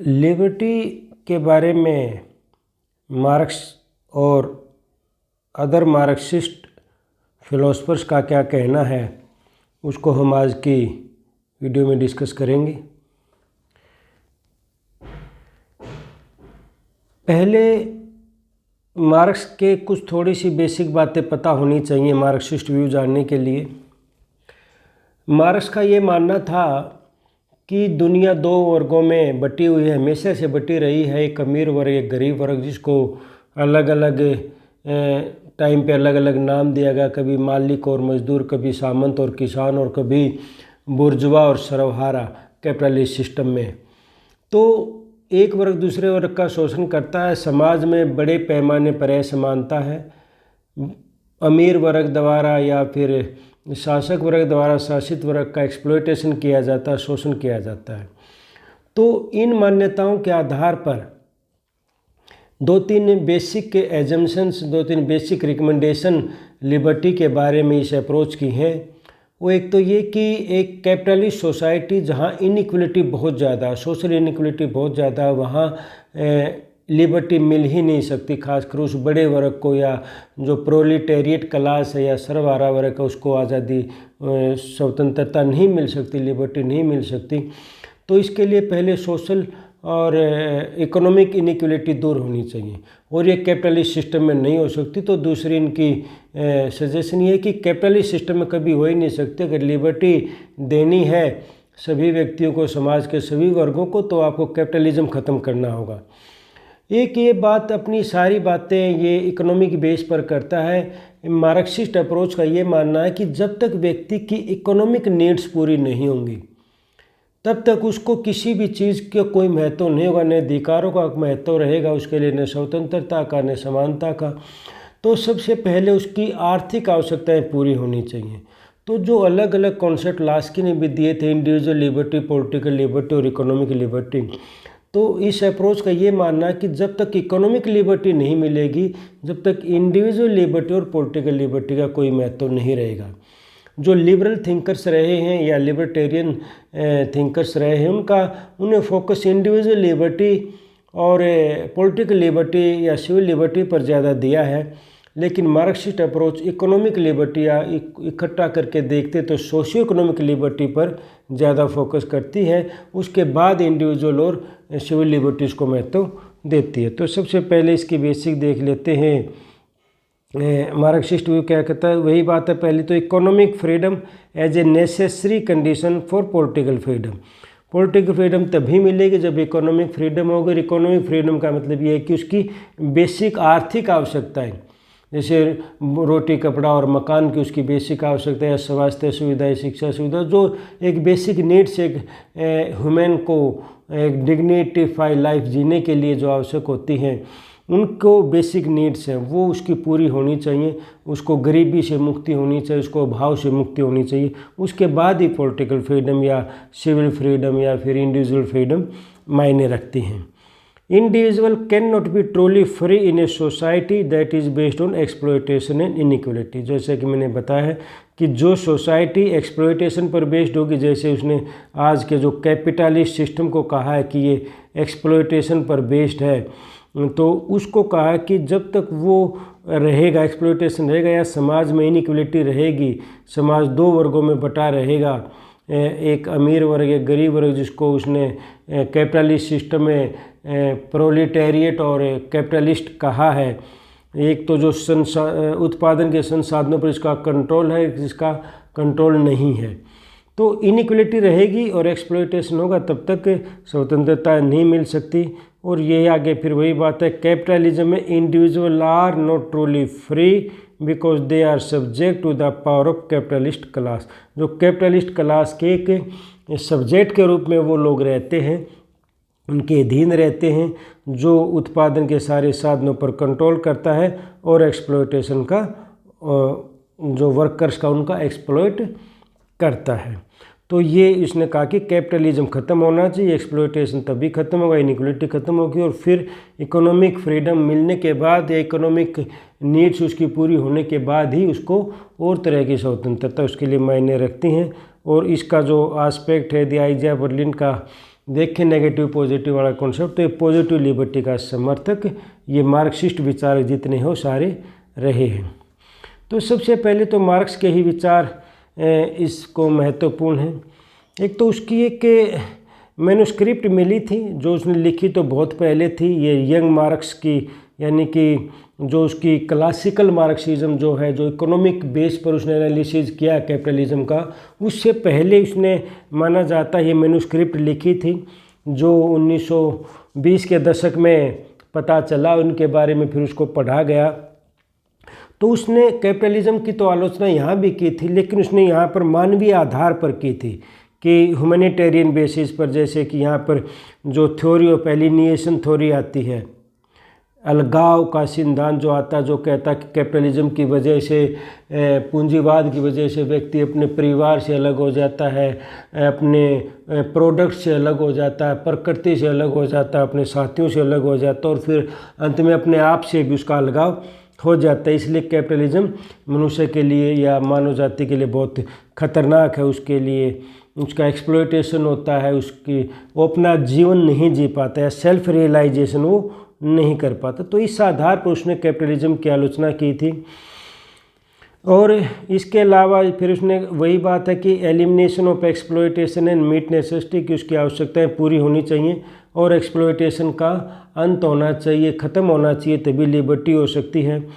Liberty के बारे में मार्क्स और अदर मार्क्सिस्ट फिलोसफर्स का क्या कहना है, उसको हम आज की वीडियो में डिस्कस करेंगे। पहले मार्क्स के कुछ थोड़ी सी बेसिक बातें पता होनी चाहिए मार्क्सिस्ट व्यू जानने के लिए। मार्क्स का ये मानना था कि दुनिया दो वर्गों में बटी हुई है, हमेशा से बटी रही है, एक अमीर वर्ग एक गरीब वर्ग, जिसको अलग अलग टाइम पे अलग अलग नाम दिया गया, कभी मालिक और मजदूर, कभी सामंत और किसान, और कभी बुर्जुआ और सर्वहारा कैपिटलिस्ट सिस्टम में। तो एक वर्ग दूसरे वर्ग का शोषण करता है, समाज में बड़े पैमाने पर असमानता है, अमीर वर्ग द्वारा या फिर शासक वर्ग द्वारा शासित वर्ग का एक्सप्लॉयटेशन किया जाता है, शोषण किया जाता है। तो इन मान्यताओं के आधार पर दो तीन बेसिक एजम्पशंस, दो तीन बेसिक रिकमेंडेशन लिबर्टी के बारे में इस अप्रोच की हैं। वो एक तो ये कि एक कैपिटलिस्ट सोसाइटी जहाँ इनइक्वलिटी बहुत ज़्यादा, सोशल इनइक्वलिटी बहुत ज़्यादा, वहाँ लिबर्टी मिल ही नहीं सकती, खासकर उस बड़े वर्ग को, या जो प्रोलिटेरिएट क्लास है या सर्वहारा वर्ग है, उसको आज़ादी, स्वतंत्रता नहीं मिल सकती, लिबर्टी नहीं मिल सकती। तो इसके लिए पहले सोशल और इकोनॉमिक इनइक्वलिटी दूर होनी चाहिए, और ये कैपिटलिस्ट सिस्टम में नहीं हो सकती। तो दूसरी इनकी सजेशन ये है कि कैपिटलिस्ट सिस्टम में कभी हो ही नहीं सकते। अगर लिबर्टी देनी है सभी व्यक्तियों को, समाज के सभी वर्गों को, तो आपको कैपिटलिज्म ख़त्म करना होगा। एक ये बात, अपनी सारी बातें ये इकोनॉमिक बेस पर करता है। मार्क्सिस्ट अप्रोच का ये मानना है कि जब तक व्यक्ति की इकोनॉमिक नीड्स पूरी नहीं होंगी तब तक उसको किसी भी चीज़ का कोई महत्व नहीं होगा, न अधिकारों का महत्व रहेगा उसके लिए, न स्वतंत्रता का, न समानता का। तो सबसे पहले उसकी आर्थिक आवश्यकताएं पूरी होनी चाहिए। तो जो अलग अलग कॉन्सेप्ट लास्की ने भी दिए थे, इंडिविजुअल लिबर्टी, पॉलिटिकल लिबर्टी और इकोनॉमिक लिबर्टी, तो इस अप्रोच का ये मानना है कि जब तक इकोनॉमिक लिबर्टी नहीं मिलेगी, जब तक इंडिविजुअल लिबर्टी और पॉलिटिकल लिबर्टी का कोई महत्व नहीं रहेगा। जो लिबरल थिंकर्स रहे हैं या लिबर्टेरियन थिंकर्स रहे हैं, उन्हें फोकस इंडिविजुअल लिबर्टी और पॉलिटिकल लिबर्टी या सिविल लिबर्टी पर ज़्यादा दिया है। लेकिन मार्क्सिस्ट अप्रोच इकोनॉमिक लिबर्टी या इकट्ठा करके देखते तो सोशियो इकोनॉमिक लिबर्टी पर ज़्यादा फोकस करती है, उसके बाद इंडिविजुअल और सिविल लिबर्टीज़ को महत्व देती है। तो सबसे पहले इसकी बेसिक देख लेते हैं। मार्क्सिस्ट व्यू क्या कहता है, वही बात है। पहले तो economic freedom as a necessary condition for political freedom. Political freedom तभी मिलेगी जब इकोनॉमिक फ्रीडम होगी। इकोनॉमिक फ्रीडम का मतलब ये है कि उसकी बेसिक आर्थिक आवश्यकताएं, जैसे रोटी, कपड़ा और मकान की उसकी बेसिक आवश्यकता है, स्वास्थ्य सुविधाएं, शिक्षा सुविधा, जो एक बेसिक नीड्स, एक ह्यूमन को एक डिग्निफाई लाइफ जीने के लिए जो आवश्यक होती हैं, उनको बेसिक नीड्स हैं, वो उसकी पूरी होनी चाहिए। उसको गरीबी से मुक्ति होनी चाहिए, उसको अभाव से मुक्ति होनी चाहिए। उसके बाद ही पॉलिटिकल फ्रीडम या सिविल फ्रीडम या फिर इंडिविजुअल फ्रीडम मायने रखती हैं। Individual can not be truly free in a society that is based on exploitation and inequality. जैसे कि मैंने बताया है कि जो सोसाइटी एक्सप्लॉयटेशन पर बेस्ड होगी, जैसे उसने आज के जो कैपिटलिस्ट सिस्टम को कहा है कि ये एक्सप्लॉयटेशन पर बेस्ड है, तो उसको कहा कि जब तक वो रहेगा, एक्सप्लॉयटेशन रहेगा या समाज में इनइक्वलिटी रहेगी, समाज दो वर्गों में बटा रहेगा, एक अमीर वर्ग एक गरीब वर्ग, जिसको उसने कैपिटलिस्ट सिस्टम में प्रोलिटेरिएट और कैपिटलिस्ट कहा है। एक तो जो उत्पादन के संसाधनों पर इसका कंट्रोल है, जिसका कंट्रोल नहीं है। तो इनइक्वलिटी रहेगी और एक्सप्लॉयटेशन होगा, तब तक स्वतंत्रता नहीं मिल सकती। और ये आगे फिर वही बात है, कैपिटलिज्म में individual are not truly free because they are subject to the power of capitalist class. जो कैपिटलिस्ट क्लास के एक सब्जेक्ट के रूप में वो लोग रहते हैं, उनके अधीन रहते हैं, जो उत्पादन के सारे साधनों पर कंट्रोल करता है और एक्सप्लॉयटेशन का, जो वर्कर्स का, उनका एक्सप्लॉयट करता है। तो ये इसने कहा कि कैपिटलिज्म ख़त्म होना चाहिए, एक्सप्लॉयटेशन तभी ख़त्म होगा, इनइक्वलिटी ख़त्म होगी, और फिर इकोनॉमिक फ्रीडम मिलने के बाद या इकोनॉमिक नीड्स उसकी पूरी होने के बाद ही उसको और तरह की स्वतंत्रता उसके लिए मायने रखती हैं। और इसका जो आस्पेक्ट है द आइडिया बर्लिन का, देखें नेगेटिव पॉजिटिव वाला कॉन्सेप्ट, तो ये पॉजिटिव लिबर्टी का समर्थक ये मार्क्सिस्ट विचारक जितने हो सारे रहे हैं। तो सबसे पहले तो मार्क्स के ही विचार इसको महत्वपूर्ण हैं। एक तो उसकी एक मैन्युस्क्रिप्ट मिली थी जो उसने लिखी तो बहुत पहले थी, ये यंग मार्क्स की, यानी कि जो उसकी क्लासिकल मार्क्सिज्म जो है, जो इकोनॉमिक बेस पर उसने एनालिसिस किया कैपिटलिज्म का, उससे पहले उसने माना जाता है ये मैन्युस्क्रिप्ट लिखी थी, जो 1920 के दशक में पता चला उनके बारे में, फिर उसको पढ़ा गया। तो उसने कैपिटलिज्म की तो आलोचना यहाँ भी की थी, लेकिन उसने यहाँ पर मानवीय आधार पर की थी कि ह्यूमैनिटेरियन बेसिस पर, जैसे कि यहाँ पर जो थ्योरी ऑफ एलिनिएशन थ्योरी आती है, अलगाव का सिद्धांत जो आता, जो कहता कि कैपिटलिज्म की वजह से, पूंजीवाद की वजह से व्यक्ति अपने परिवार से अलग हो जाता है, अपने प्रोडक्ट से अलग हो जाता है, प्रकृति से अलग हो जाता है, अपने साथियों से अलग हो जाता है, और फिर अंत में अपने आप से भी उसका अलगाव हो जाता है। इसलिए कैपिटलिज्म मनुष्य के लिए या मानव जाति के लिए बहुत खतरनाक है। उसके लिए उसका एक्सप्लॉयटेशन होता है, वो अपना जीवन नहीं जी पाता है, सेल्फ रियलाइजेशन वो नहीं कर पाता। तो इस आधार पर उसने कैपिटलिज्म की आलोचना की थी। और इसके अलावा फिर उसने वही बात है कि elimination of exploitation and meet necessity की उसकी आवश्यकताएं पूरी होनी चाहिए और एक्सप्लॉयटेशन का अंत होना चाहिए, ख़त्म होना चाहिए, तभी लिबर्टी हो सकती है।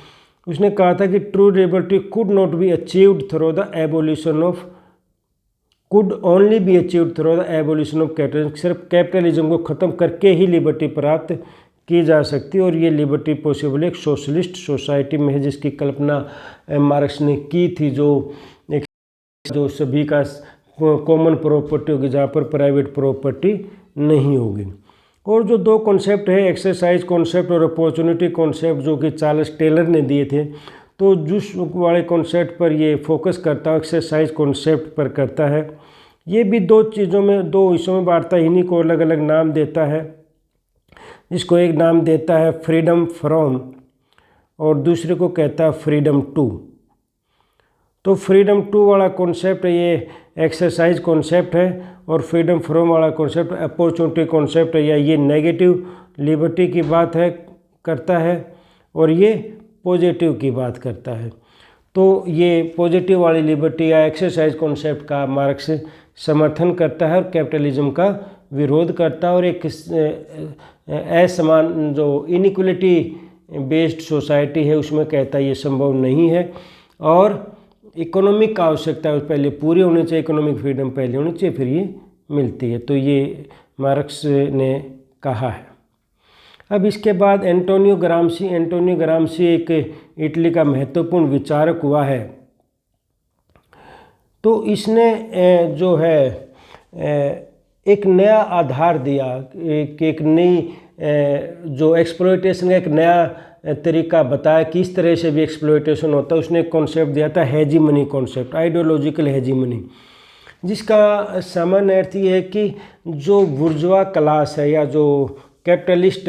उसने कहा था कि true liberty could not be achieved through the abolition of could only be achieved through the abolition of capitalism. सिर्फ कैपिटलिज्म को ख़त्म करके ही लिबर्टी प्राप्त की जा सकती है, और ये लिबर्टी पॉसिबल एक सोशलिस्ट सोसाइटी में है, जिसकी कल्पना मार्क्स ने की थी, जो सभी का कॉमन प्रॉपर्टी होगी, जहाँ पर प्राइवेट प्रॉपर्टी नहीं होगी। और जो दो कॉन्सेप्ट है, एक्सरसाइज कॉन्सेप्ट और अपॉर्चुनिटी कॉन्सेप्ट, जो कि चार्ल्स टेलर ने दिए थे, तो जिस वाले कॉन्सेप्ट पर ये फोकस करता है, एक्सरसाइज कॉन्सेप्ट पर करता है। ये भी दो हिस्सों में बांटता है, इन्हीं को अलग अलग नाम देता है, जिसको एक नाम देता है फ्रीडम फ्रॉम और दूसरे को कहता है फ्रीडम टू। तो फ्रीडम टू वाला कॉन्सेप्ट ये एक्सरसाइज कॉन्सेप्ट है, और फ्रीडम फ्रॉम वाला कॉन्सेप्ट अपॉर्चुनिटी कॉन्सेप्ट है, या ये नेगेटिव लिबर्टी की बात करता है, और ये पॉजिटिव की बात करता है। तो ये पॉजिटिव वाली लिबर्टी या एक्सरसाइज कॉन्सेप्ट का मार्क्स समर्थन करता है और कैपिटलिज्म का विरोध करता है, और एक असमान जो इनइक्वलिटी बेस्ड सोसाइटी है उसमें कहता है ये संभव नहीं है, और इकोनॉमिक आवश्यकता है पहले पूरी होनी चाहिए, इकोनॉमिक फ्रीडम पहले होनी चाहिए, फिर ये मिलती है। तो ये मार्क्स ने कहा है। अब इसके बाद एंटोनियो ग्राम्शी एक इटली का महत्वपूर्ण विचारक हुआ है। तो इसने जो है एक नया आधार दिया कि एक नई जो एक्सप्लॉयटेशन का एक नया तरीका बताया कि इस तरह से भी एक्सप्लॉयटेशन होता है। उसने एक कॉन्सेप्ट दिया था हेजीमनी कॉन्सेप्ट, आइडियोलॉजिकल हेजीमनी, जिसका सामान्य अर्थ ये है कि जो बुर्जुआ क्लास है या जो कैपिटलिस्ट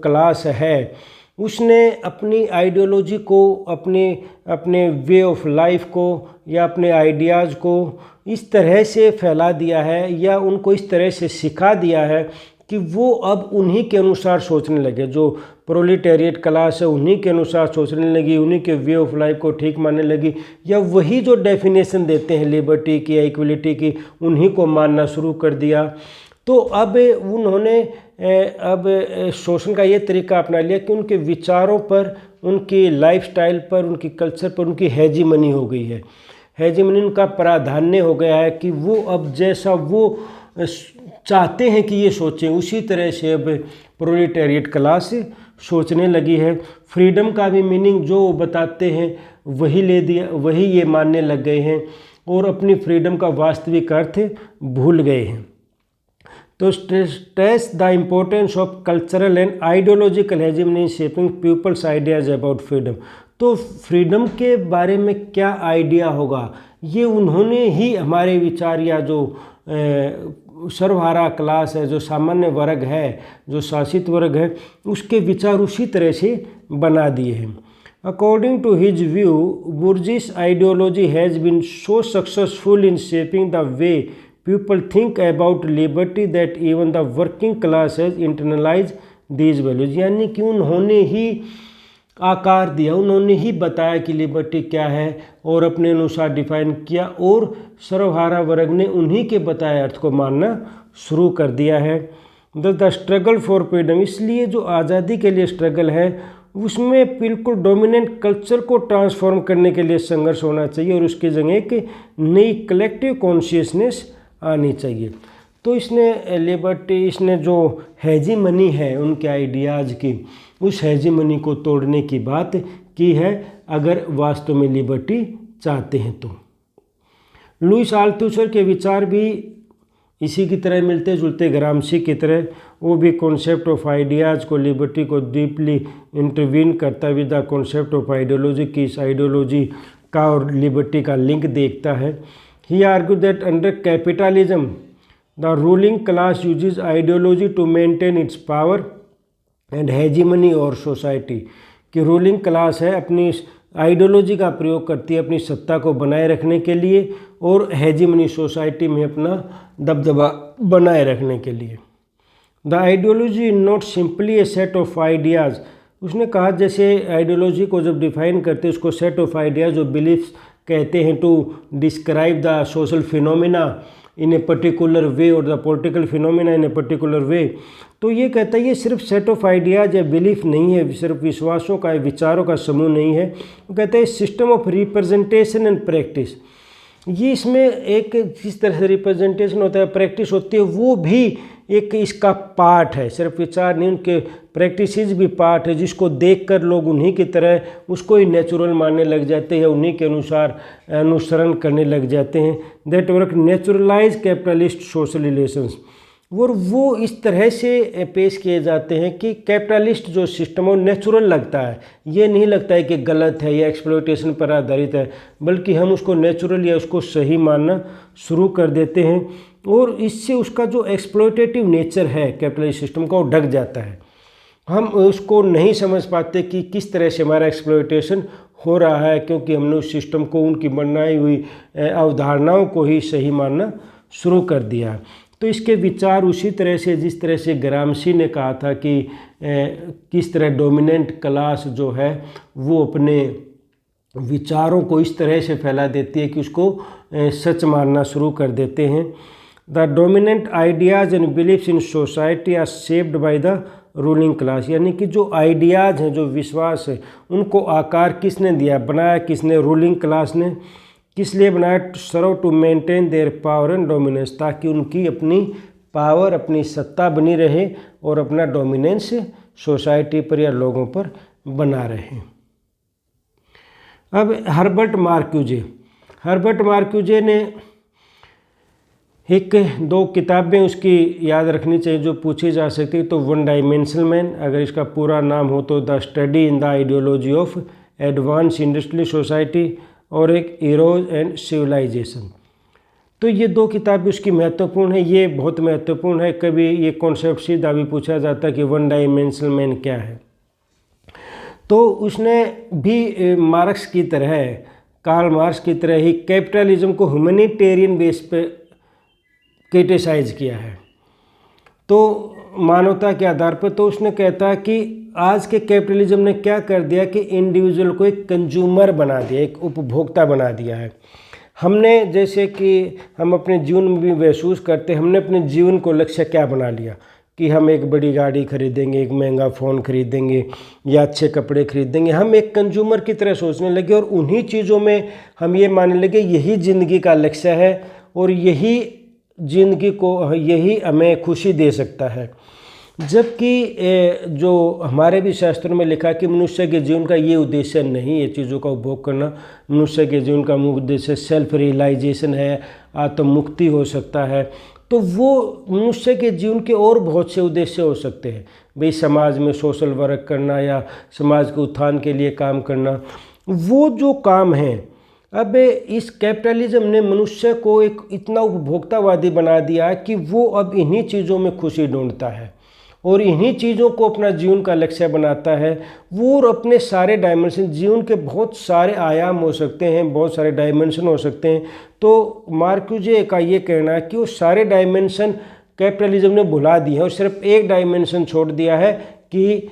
क्लास है, उसने अपनी आइडियोलॉजी को, अपने वे ऑफ लाइफ को या अपने आइडियाज़ को इस तरह से फैला दिया है या उनको इस तरह से सिखा दिया है कि वो अब उन्हीं के अनुसार सोचने लगे। जो प्रोलेटेरिएट क्लास है उन्हीं के अनुसार सोचने लगी, उन्हीं के वे ऑफ लाइफ को ठीक मानने लगी, या वही जो डेफिनेशन देते हैं लिबर्टी की या इक्वलिटी की उन्हीं को मानना शुरू कर दिया। तो अब उन्होंने शोषण का ये तरीका अपना लिया कि उनके विचारों पर, उनकी लाइफस्टाइल पर, उनकी कल्चर पर उनकी हेजीमनी हो गई है। हेजीमनी उनका प्राधान्य हो गया है कि वो अब जैसा वो चाहते हैं कि ये सोचें, उसी तरह से अब प्रोलेटेरिएट क्लास सोचने लगी है। फ्रीडम का भी मीनिंग जो वो बताते हैं वही ले दिया, वही ये मानने लग गए हैं और अपनी फ्रीडम का वास्तविक अर्थ भूल गए हैं। तो stress the importance of cultural and ideological hegemony shaping people's ideas about freedom. तो फ्रीडम के बारे में क्या आइडिया होगा, ये उन्होंने ही हमारे विचार या जो सर्वहारा क्लास है, जो सामान्य वर्ग है, जो शासित वर्ग है, उसके विचार उसी तरह से बना दिए हैं। According to his view, bourgeois ideology has been so successful in shaping the way people think about liberty that even the working class has internalise these values, यानी कि उन्होंने ही आकार दिया, उन्होंने ही बताया कि लिबर्टी क्या है और अपने अनुसार डिफाइन किया, और सर्वहारा वर्ग ने उन्हीं के बताए अर्थ को मानना शुरू कर दिया है। द स्ट्रगल फॉर फ्रीडम, इसलिए जो आज़ादी के लिए स्ट्रगल है उसमें बिल्कुल डोमिनेंट कल्चर को ट्रांसफॉर्म करने के लिए संघर्ष होना चाहिए और उसकी जगह एक नई कलेक्टिव कॉन्शियसनेस आनी चाहिए। तो इसने लिबर्टी, इसने जो हेजीमनी है उनके आइडियाज़ की, उस हेजीमनी को तोड़ने की बात की है अगर वास्तव में लिबर्टी चाहते हैं तो। लुईस अल्थुसर के विचार भी इसी की तरह मिलते जुलते, ग्रामशी की तरह, वो भी कॉन्सेप्ट ऑफ आइडियाज़ को, लिबर्टी को डीपली इंटरवीन करता with the concept of ideology की, इस आइडियोलॉजी का और लिबर्टी का लिंक देखता है। He argue that under capitalism the ruling class uses ideology to maintain its power and hegemony over society, कि रूलिंग क्लास है अपनी आइडियोलॉजी का प्रयोग करती है अपनी सत्ता को बनाए रखने के लिए और हेजीमनी सोसाइटी में अपना दबदबा बनाए रखने के लिए। The ideology not simply A set of ideas, उसने कहा जैसे आइडियोलॉजी को जब डिफाइन करते हैं उसको सेट ऑफ आइडियाज़ जो बिलीफ्स कहते हैं to describe the social phenomena in a particular way और the political phenomena in a particular way, तो ये कहता है ये सिर्फ सेट ऑफ आइडियाज़ या बिलीफ नहीं है, सिर्फ विश्वासों का, विचारों का समूह नहीं है। वो कहता है system of representation and practice, ये इसमें एक जिस तरह से रिप्रेजेंटेशन होता है, प्रैक्टिस होती है, वो भी एक इसका पार्ट है, सिर्फ विचार नहीं, उनके प्रैक्टिसेस भी पार्ट है, जिसको देखकर लोग उन्हीं की तरह उसको ही नेचुरल मानने लग जाते हैं, उन्हीं के अनुसार अनुसरण करने लग जाते हैं। That work neutralise capitalist social relations, और वो इस तरह से पेश किए जाते हैं कि कैपिटलिस्ट जो सिस्टम है नेचुरल लगता है, ये नहीं लगता है कि गलत है या एक्सप्लॉयटेशन पर आधारित है, बल्कि हम उसको नेचुरल या उसको सही मानना शुरू कर देते हैं और इससे उसका जो एक्सप्लॉयटेटिव नेचर है कैपिटलिस्ट सिस्टम का वो ढक जाता है। हम उसको नहीं समझ पाते कि किस तरह से हमारा एक्सप्लॉयटेशन हो रहा है, क्योंकि हमने उस सिस्टम को उनकी बनाई हुई अवधारणाओं को ही सही मानना शुरू कर दिया। तो इसके विचार उसी तरह से जिस तरह से ग्रामशी ने कहा था कि किस तरह डोमिनेंट क्लास जो है वो अपने विचारों को इस तरह से फैला देती है कि उसको सच मानना शुरू कर देते हैं। The dominant ideas and beliefs in society are shaped by the ruling class, यानी कि जो आइडियाज़ हैं, जो विश्वास है, उनको आकार किसने दिया, बनाया किसने, रूलिंग क्लास ने। किस लिए बनाया, serve to maintain their power and dominance, ताकि उनकी अपनी पावर, अपनी सत्ता बनी रहे और अपना डोमिनेंस सोसाइटी पर या लोगों पर बना रहे। अब हर्बर्ट मार्क्यूजे ने एक दो किताबें उसकी याद रखनी चाहिए जो पूछी जा सकती है। तो वन डायमेंशनल मैन, अगर इसका पूरा नाम हो तो the study in the ideology of advance industrial society, और एक हीरोज एंड सिविलाइजेशन। तो ये दो किताबें उसकी महत्वपूर्ण है, ये बहुत महत्वपूर्ण है। कभी ये कॉन्सेप्ट सीधा भी पूछा जाता है कि वन डायमेंशनल मैन क्या है। तो उसने भी मार्क्स की तरह, कार्ल मार्क्स की तरह ही कैपिटलिज्म को ह्यूमैनिटेरियन बेस पे क्रिटिसाइज किया है, तो मानवता के आधार पर। तो उसने कहता है कि आज के कैपिटलिज्म ने क्या कर दिया कि इंडिविजुअल को एक कंज्यूमर बना दिया, एक उपभोक्ता बना दिया है। हमने, जैसे कि हम अपने जीवन में भी महसूस करते हैं, हमने अपने जीवन को लक्ष्य क्या बना लिया कि हम एक बड़ी गाड़ी खरीदेंगे, एक महंगा फ़ोन खरीदेंगे या अच्छे कपड़े खरीदेंगे। हम एक कंज्यूमर की तरह सोचने लगे और उन्हीं चीज़ों में हम ये मानने लगे यही ज़िंदगी का लक्ष्य है और यही ज़िंदगी को, यही हमें खुशी दे सकता है। जबकि जो हमारे भी शास्त्रों में लिखा कि मनुष्य के जीवन का ये उद्देश्य नहीं है चीज़ों का उपभोग करना। मनुष्य के जीवन का मुख्य उद्देश्य सेल्फ रियलाइजेशन है, आत्म मुक्ति हो सकता है। तो वो मनुष्य के जीवन के और बहुत से उद्देश्य हो सकते हैं, भाई समाज में सोशल वर्क करना या समाज के उत्थान के लिए काम करना, वो जो काम है। अब इस कैपिटलिज्म ने मनुष्य को एक इतना उपभोक्तावादी बना दिया कि वो अब इन्हीं चीज़ों में खुशी ढूंढता है और इन्हीं चीज़ों को अपना जीवन का लक्ष्य बनाता है वो, और अपने सारे डायमेंशन, जीवन के बहुत सारे आयाम हो सकते हैं, बहुत सारे डायमेंशन हो सकते हैं। तो मार्क्यूजे का ये कहना है कि वो सारे डायमेंशन कैपिटलिज्म ने भुला दिए हैं और सिर्फ एक डायमेंशन छोड़ दिया है कि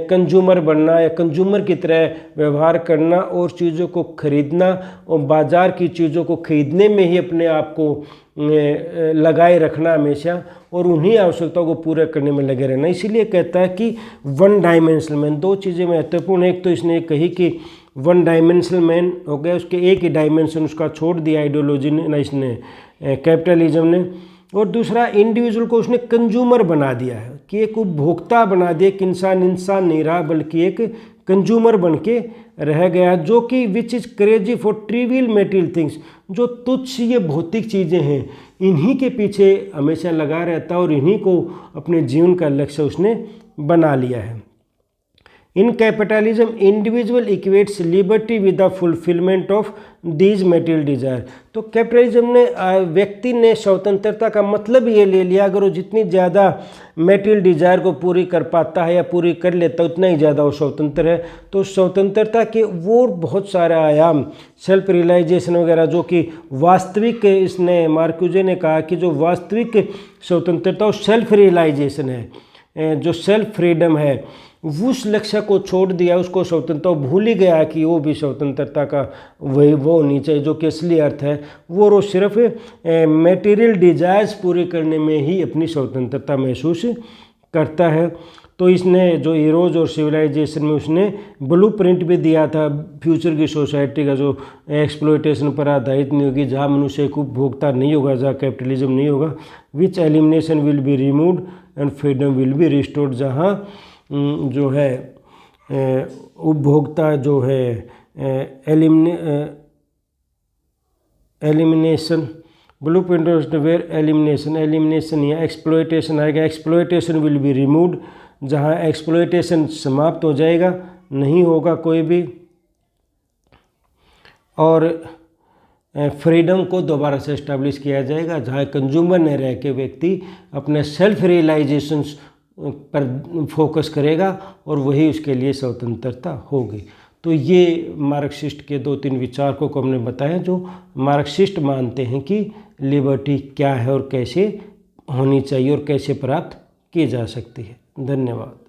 कंज्यूमर बनना या कंज्यूमर की तरह व्यवहार करना और चीज़ों को खरीदना और बाज़ार की चीज़ों को खरीदने में ही अपने आप को लगाए रखना हमेशा, और उन्हीं आवश्यकताओं को पूरा करने में लगे रहना। इसीलिए कहता है कि वन डायमेंशनल मैन, दो चीज़ें महत्वपूर्ण। एक तो इसने कही कि वन डायमेंशनल मैन हो गया, उसके एक ही डायमेंशन उसका छोड़ दिया आइडियोलॉजी ने, इसने कैपिटलिज्म ने। और दूसरा, इंडिविजुअल को उसने कंज्यूमर बना दिया है कि एक उपभोक्ता बना दिया, कि इंसान नहीं रहा बल्कि एक कंज्यूमर बन के रह गया, जो कि which is crazy for trivial material things, जो तुच्छ ये भौतिक चीज़ें हैं इन्हीं के पीछे हमेशा लगा रहता है और इन्हीं को अपने जीवन का लक्ष्य उसने बना लिया है। In capitalism individual equates liberty with the fulfilment of these material desire. तो कैपिटलिज्म ने, व्यक्ति ने स्वतंत्रता का मतलब ये ले लिया, अगर वो जितनी ज़्यादा मेटीरियल डिज़ायर को पूरी कर पाता है या पूरी कर लेता है उतना ही ज़्यादा वो स्वतंत्र है। तो स्वतंत्रता के वो बहुत सारे आयाम, सेल्फ रियलाइजेशन वगैरह, जो कि वास्तविक, इसने मार्क्यूजे ने कहा कि जो वास्तविक स्वतंत्रता वो सेल्फ रियलाइजेशन है, जो सेल्फ फ्रीडम है, उस लक्ष्य को छोड़ दिया, उसको स्वतंत्रता भूल ही गया कि वो भी स्वतंत्रता का वही वो होनी चाहिए जो कि असली अर्थ है। वो सिर्फ मटेरियल डिजायर्स पूरे करने में ही अपनी स्वतंत्रता महसूस करता है। तो इसने जो हीरोज और सिविलाइजेशन में उसने ब्लूप्रिंट भी दिया था फ्यूचर की सोसाइटी का, जो एक्सप्लॉयटेशन पर आधारित नहीं होगी, जहाँ मनुष्य एक उपभोक्ता नहीं होगा, जहाँ कैपिटलिज्म नहीं होगा, which elimination will be removed and freedom will be restored, जहाँ जो है उपभोक्ता जो है एलिमिनेशन, ब्लूप्रिंट वेयर एलिमिनेशन या एक्सप्लॉयटेशन आएगा, एक्सप्लॉयटेशन विल बी रिमूव्ड, जहाँ एक्सप्लॉयटेशन समाप्त हो जाएगा, नहीं होगा कोई भी, और फ्रीडम को दोबारा से इस्टेब्लिश किया जाएगा, जहाँ कंज्यूमर न रह के व्यक्ति अपने सेल्फ रियलाइजेशन पर फोकस करेगा और वही उसके लिए स्वतंत्रता होगी। तो ये मार्क्सिस्ट के 2-3 विचारकों को हमने बताया, जो मार्क्सिस्ट मानते हैं कि लिबर्टी क्या है और कैसे होनी चाहिए और कैसे प्राप्त की जा सकती है। धन्यवाद।